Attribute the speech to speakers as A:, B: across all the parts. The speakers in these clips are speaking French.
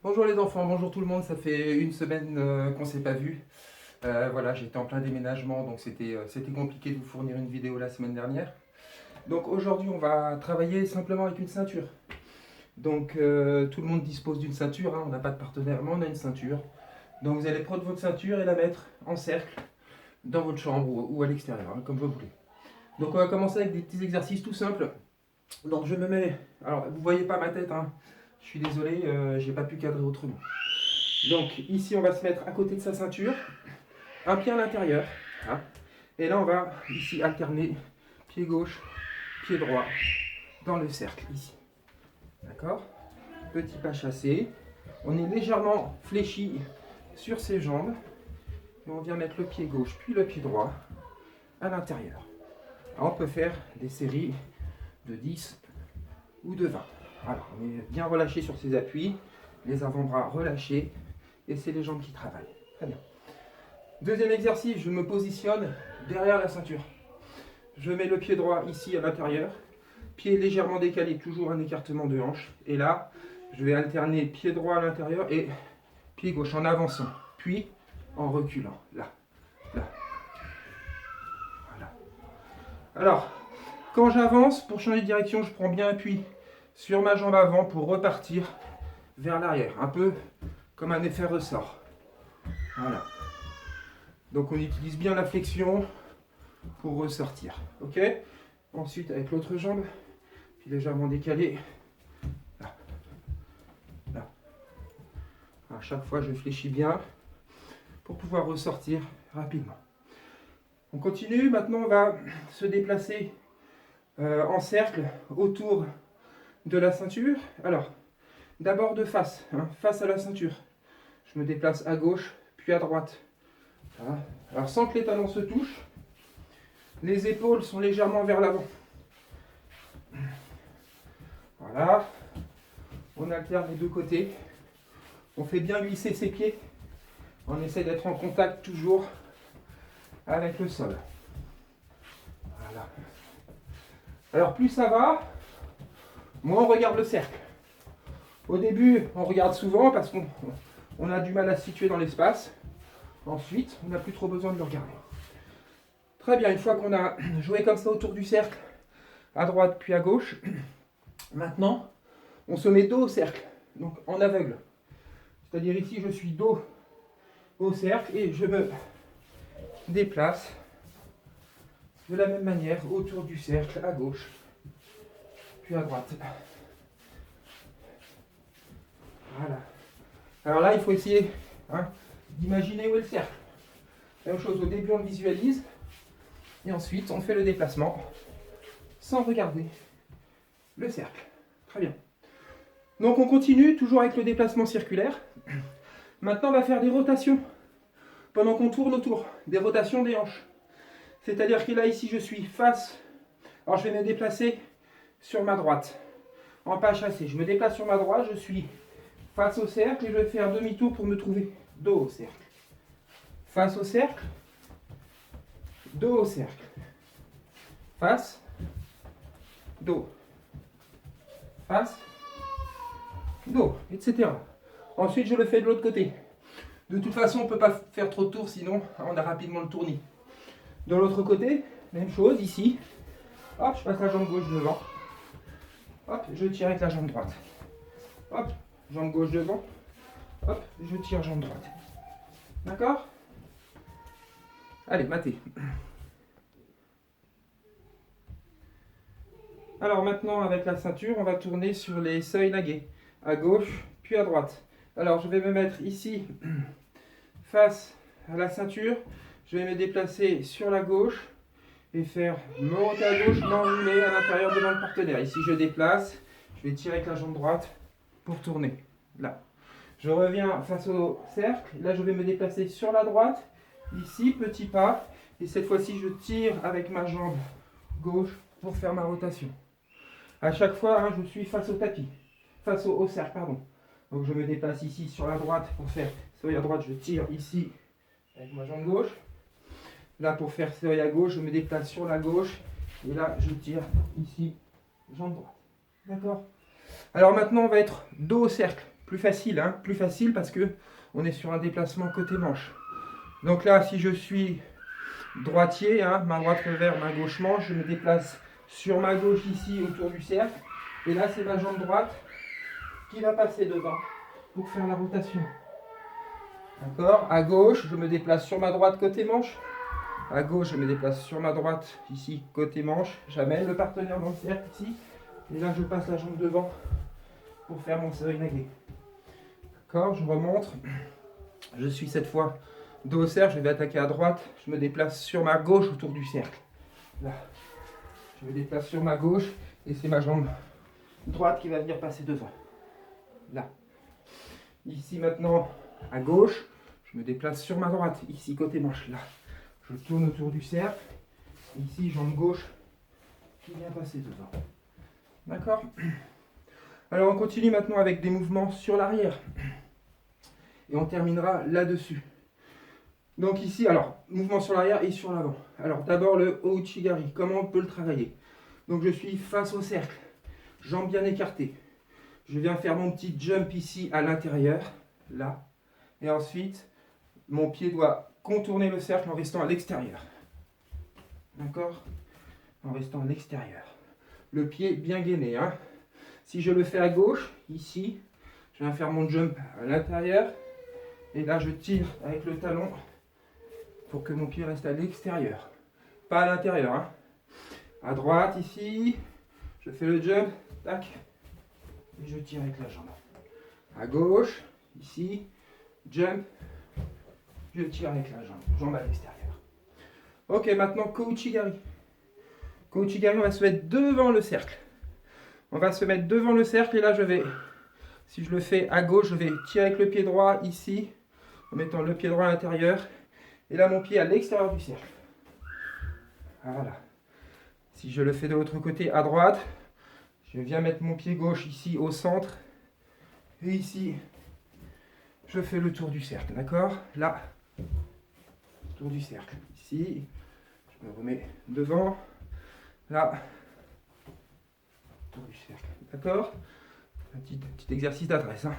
A: Bonjour les enfants, bonjour tout le monde, ça fait une semaine qu'on ne s'est pas vu. Voilà, j'étais en plein déménagement, donc c'était compliqué de vous fournir une vidéo la semaine dernière. Donc aujourd'hui on va travailler simplement avec une ceinture. Donc tout le monde dispose d'une ceinture, hein, on n'a pas de partenaire, mais on a une ceinture. Donc vous allez prendre votre ceinture et la mettre en cercle dans votre chambre ou à l'extérieur, hein, comme vous voulez. Donc on va commencer avec des petits exercices tout simples. Donc je me mets, alors vous voyez pas ma tête, hein, je suis désolé, j'ai pas pu cadrer autrement. Donc ici on va se mettre à côté de sa ceinture, un pied à l'intérieur, hein, et là on va ici alterner pied gauche, pied droit dans le cercle ici. D'accord? Petit pas chassé, on est légèrement fléchi sur ses jambes, et on vient mettre le pied gauche puis le pied droit à l'intérieur. On peut faire des séries de 10 ou de 20. Voilà, on est bien relâché sur ses appuis, les avant-bras relâchés, et c'est les jambes qui travaillent. Très bien. Deuxième exercice, je me positionne derrière la ceinture. Je mets le pied droit ici à l'intérieur, pied légèrement décalé, toujours un écartement de hanche. Et là, je vais alterner pied droit à l'intérieur et pied gauche en avançant, puis en reculant. Là, là. Voilà. Alors, quand j'avance, pour changer de direction, je prends bien appui sur ma jambe avant pour repartir vers l'arrière, un peu comme un effet ressort. Voilà. Donc on utilise bien la flexion pour ressortir. Ok? Ensuite avec l'autre jambe, puis légèrement décalé. Là. Là. À chaque fois je fléchis bien pour pouvoir ressortir rapidement. On continue, maintenant on va se déplacer en cercle autour de la ceinture. Alors, d'abord de face, hein, face à la ceinture. Je me déplace à gauche, puis à droite. Voilà. Alors sans que les talons se touchent, les épaules sont légèrement vers l'avant. Voilà. On alterne les deux côtés. On fait bien glisser ses pieds. On essaie d'être en contact toujours avec le sol. Voilà. Alors plus ça va, moins on regarde le cercle. Au début, on regarde souvent parce qu'on a du mal à se situer dans l'espace. Ensuite, on n'a plus trop besoin de le regarder. Très bien, une fois qu'on a joué comme ça autour du cercle, à droite puis à gauche, maintenant, on se met dos au cercle, donc en aveugle. C'est-à-dire ici, je suis dos au cercle et je me déplace de la même manière autour du cercle, à gauche, puis à droite. Voilà. Alors là, il faut essayer d'imaginer où est le cercle. Même chose, au début, on le visualise. Et ensuite, on fait le déplacement sans regarder le cercle. Très bien. Donc, on continue, toujours avec le déplacement circulaire. Maintenant, on va faire des rotations pendant qu'on tourne autour. Des rotations des hanches. C'est-à-dire que là, ici, je suis face. Alors, je vais me déplacer sur ma droite. En pas chassé. Je me déplace sur ma droite, je suis face au cercle et je vais faire demi-tour pour me trouver dos au cercle. Face au cercle, dos au cercle. Face, dos. Face, dos, etc. Ensuite, je le fais de l'autre côté. De toute façon, on ne peut pas faire trop de tours, sinon on a rapidement le tournis. De l'autre côté, même chose, ici. Hop, je passe la jambe gauche devant. Hop, je tire avec la jambe droite. Hop, jambe gauche devant. Hop, je tire jambe droite. D'accord? Allez, matez. Alors maintenant, avec la ceinture, on va tourner sur les seuils lagués. À gauche, puis à droite. Alors, je vais me mettre ici, face à la ceinture. Je vais me déplacer sur la gauche et faire monter à gauche, m'enrouler à l'intérieur devant le partenaire. Ici, je déplace. Je vais tirer avec la jambe droite pour tourner. Là. Je reviens face au cercle. Là, je vais me déplacer sur la droite. Ici, petit pas. Et cette fois-ci, je tire avec ma jambe gauche pour faire ma rotation. À chaque fois, je suis face au tapis. Face au cercle, pardon. Donc, je me déplace ici sur la droite pour faire seuil à droite. Je tire ici avec ma jambe gauche. Là, pour faire seuil à gauche, je me déplace sur la gauche. Et là, je tire ici, jambe droite. D'accord? Alors maintenant, on va être dos au cercle. plus facile, hein, plus facile parce que on est sur un déplacement côté manche. Donc là, si je suis droitier, hein, main droite revers, main gauche manche, je me déplace sur ma gauche ici autour du cercle. Et là, c'est ma jambe droite qui va passer devant pour faire la rotation. D'accord? À gauche, je me déplace sur ma droite côté manche. À gauche, je me déplace sur ma droite ici côté manche. J'amène le partenaire dans le cercle ici. Et là, je passe la jambe devant pour faire mon Seoinage. D'accord? Je remonte. Je suis cette fois dos au cercle. Je vais attaquer à droite. Je me déplace sur ma gauche autour du cercle. Là. Je me déplace sur ma gauche. Et c'est ma jambe droite qui va venir passer devant. Là. Ici maintenant, à gauche, je me déplace sur ma droite. Ici, côté manche. Là. Je tourne autour du cercle. Ici, jambe gauche qui vient passer devant. D'accord? Alors, on continue maintenant avec des mouvements sur l'arrière. Et on terminera là-dessus. Donc ici, alors, mouvement sur l'arrière et sur l'avant. Alors, d'abord le Ouchigari. Comment on peut le travailler? Donc, je suis face au cercle. Jambes bien écartées. Je viens faire mon petit jump ici à l'intérieur. Là. Et ensuite, mon pied doit contourner le cercle en restant à l'extérieur. D'accord? En restant à l'extérieur. Le pied bien gainé. Hein? Si je le fais à gauche, ici, je viens faire mon jump à l'intérieur. Et là, je tire avec le talon pour que mon pied reste à l'extérieur. Pas à l'intérieur. Hein? À droite, ici, je fais le jump. Tac. Et je tire avec la jambe. À gauche, ici, jump. Je tire avec la jambe. Jambe à l'extérieur. Ok, maintenant Kouchigari. Kouchigari, on va se mettre devant le cercle. On va se mettre devant le cercle et là je vais, si je le fais à gauche, je vais tirer avec le pied droit ici, en mettant le pied droit à l'intérieur. Et là mon pied à l'extérieur du cercle. Voilà. Si je le fais de l'autre côté à droite, je viens mettre mon pied gauche ici au centre. Et ici, je fais le tour du cercle, d'accord? Là, tour du cercle. Ici, je me remets devant. Là, tour du cercle, d'accord? Un petit exercice d'adresse. Hein.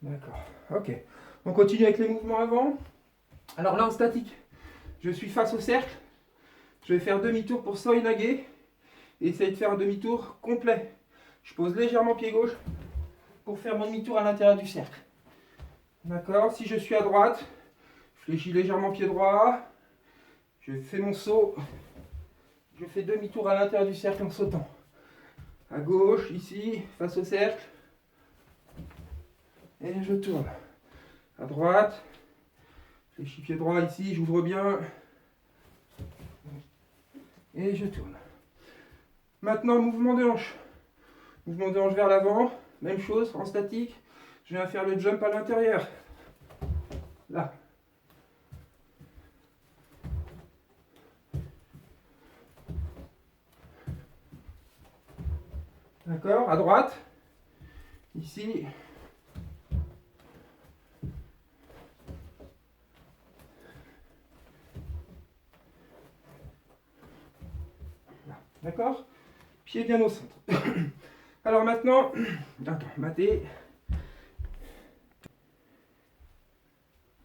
A: D'accord, ok. On continue avec les mouvements avant. Alors là, en statique, je suis face au cercle. Je vais faire demi-tour pour Seoinage. Et essayer de faire un demi-tour complet. Je pose légèrement pied gauche pour faire mon demi-tour à l'intérieur du cercle. D'accord? Si je suis à droite, je fléchis légèrement pied droit. Je fais mon saut. Je fais demi-tour à l'intérieur du cercle en sautant. À gauche, ici, face au cercle. Et je tourne. À droite. Fléchis pied droit ici, j'ouvre bien. Et je tourne. Maintenant, mouvement de hanche. Mouvement de hanche vers l'avant. Même chose, en statique. Je viens faire le jump à l'intérieur. Là. D'accord? À droite. Ici. D'accord? Pied bien au centre. Alors maintenant, attends, maté.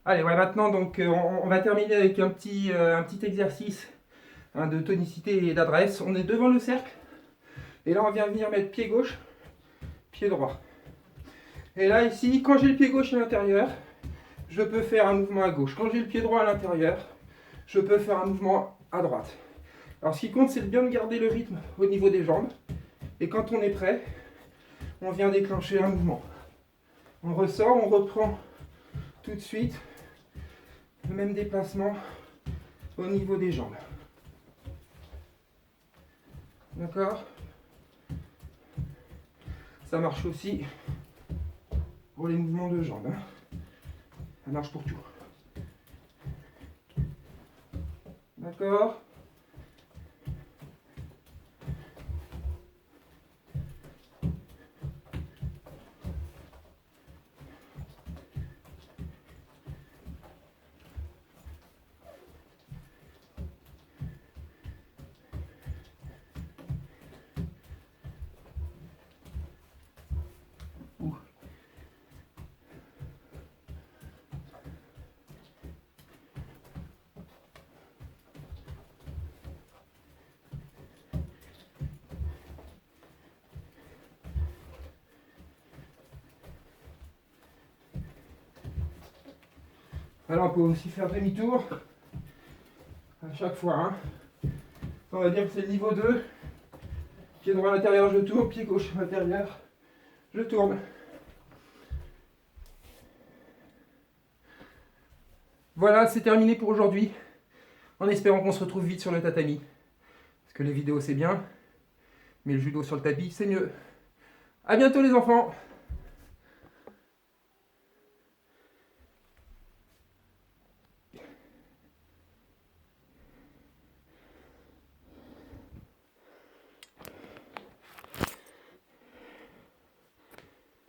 A: Allez, ouais, maintenant, donc, on va terminer avec un petit exercice hein, de tonicité et d'adresse. On est devant le cercle. Et là, on vient venir mettre pied gauche, pied droit. Et là, ici, quand j'ai le pied gauche à l'intérieur, je peux faire un mouvement à gauche. Quand j'ai le pied droit à l'intérieur, je peux faire un mouvement à droite. Alors, ce qui compte, c'est de bien garder le rythme au niveau des jambes. Et quand on est prêt, on vient déclencher un mouvement. On ressort, on reprend tout de suite le même déplacement au niveau des jambes. D'accord? Ça marche aussi pour les mouvements de jambes. Hein. Ça marche pour tout. D'accord? Alors on peut aussi faire demi-tour à chaque fois. Hein. On va dire que c'est le niveau 2. Pied droit à l'intérieur, je tourne. Pied gauche à l'intérieur, je tourne. Voilà, c'est terminé pour aujourd'hui. En espérant qu'on se retrouve vite sur le tatami. Parce que les vidéos c'est bien, mais le judo sur le tapis c'est mieux. A bientôt les enfants!